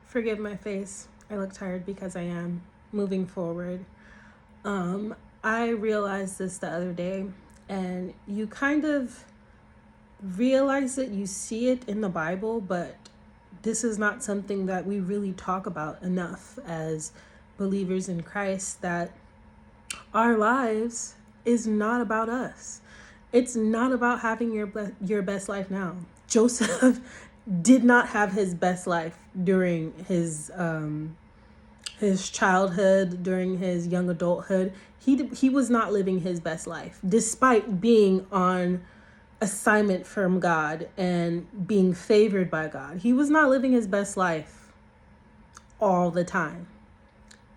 Forgive my face. I look tired because I am moving forward. I realized this the other day, and you kind of realize it, you see it in the Bible, but this is not something that we really talk about enough as believers in Christ, that our lives is not about us. It's not about having your best life now. Joseph did not have his best life during his childhood, during his young adulthood. He was not living his best life, despite being on assignment from God and being favored by God. He was not living his best life all the time.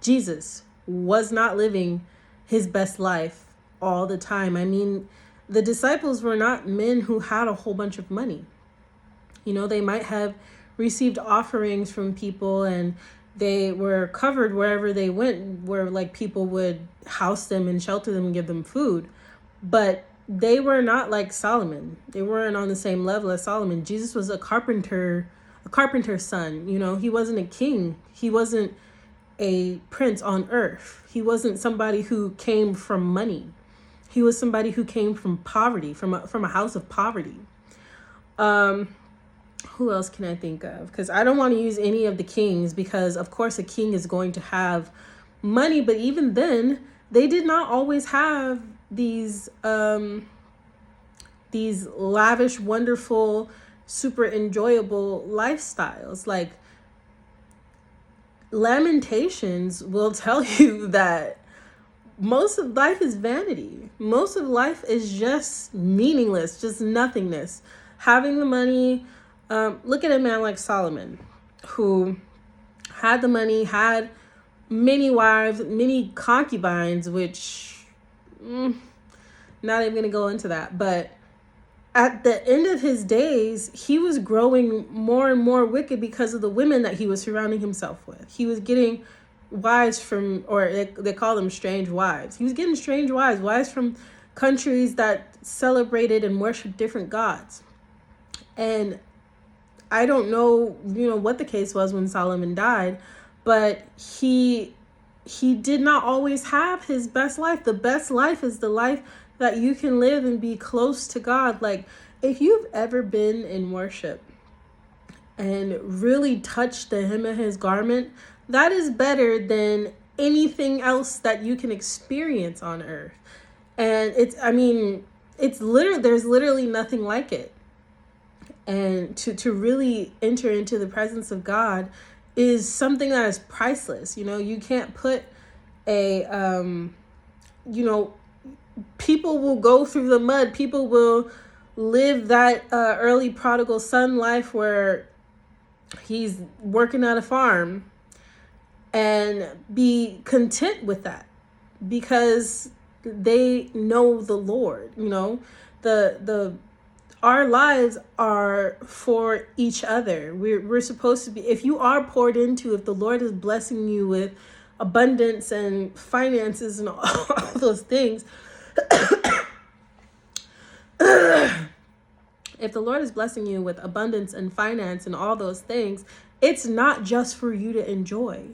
Jesus was not living his best life all the time. I mean, the disciples were not men who had a whole bunch of money. You know, they might have received offerings from people, and they were covered wherever they went, where like people would house them and shelter them and give them food. But they were not like Solomon. They weren't on the same level as Solomon. Jesus was a carpenter's son. You know, he wasn't a king. He wasn't a prince on earth. He wasn't somebody who came from money. He was somebody who came from poverty, from a house of poverty. Who else can I think of? Because I don't want to use any of the kings, because of course a king is going to have money, but even then, they did not always have these lavish, wonderful, super enjoyable lifestyles. Like, Lamentations will tell you that most of life is vanity. Most of life is just meaningless, just nothingness. Having the money, look at a man like Solomon, who had the money, had many wives, many concubines, which, not even going to go into that. But at the end of his days, he was growing more and more wicked because of the women that he was surrounding himself with. He was getting wives from, or they call them strange wives. He was getting strange wives from countries that celebrated and worshiped different gods. And I don't know, what the case was when Solomon died, but he did not always have his best life. The best life is the life that you can live and be close to God. Like, if you've ever been in worship and really touched the hem of his garment, that is better than anything else that you can experience on earth. And there's literally nothing like it. And to really enter into the presence of God is something that is priceless. You can't put people will go through the mud. People will live that early prodigal son life where he's working at a farm and be content with that because they know the Lord. Our lives are for each other. We're supposed to be, if you are poured into, if the Lord is blessing you with abundance and finances and all those things, if the Lord is blessing you with abundance and finance and all those things, it's not just for you to enjoy.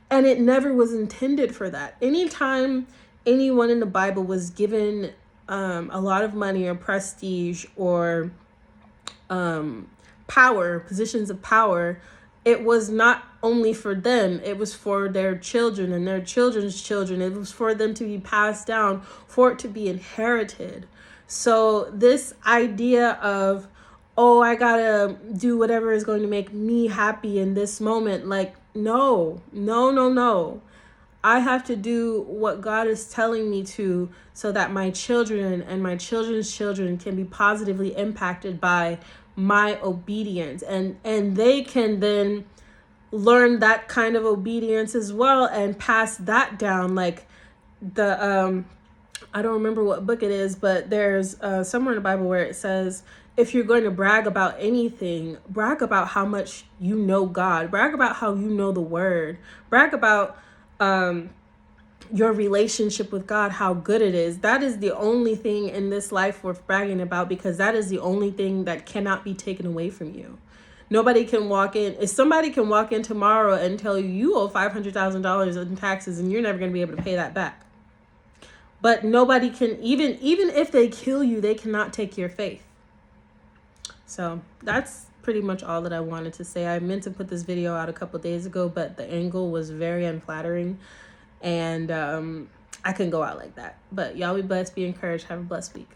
And it never was intended for that. Anytime anyone in the Bible was given a lot of money or prestige or power, positions of power, it was not only for them, it was for their children and their children's children. It was for them to be passed down, for it to be inherited. So this idea of, I gotta do whatever is going to make me happy in this moment, like, no. I have to do what God is telling me to, so that my children and my children's children can be positively impacted by my obedience. And they can then learn that kind of obedience as well and pass that down. Like I don't remember what book it is, but there's somewhere in the Bible where it says, if you're going to brag about anything, brag about how much you know God, brag about how you know the word, brag about your relationship with God, how good it is. That is the only thing in this life worth bragging about, because that is the only thing that cannot be taken away from you. Nobody can walk in. If somebody can walk in tomorrow and tell you you owe $500,000 in taxes and you're never going to be able to pay that back. But nobody can, even if they kill you, they cannot take your faith. So that's pretty much all that I wanted to say. I meant to put this video out a couple days ago, but the angle was very unflattering, and I couldn't go out like that. But y'all be blessed, be encouraged, have a blessed week.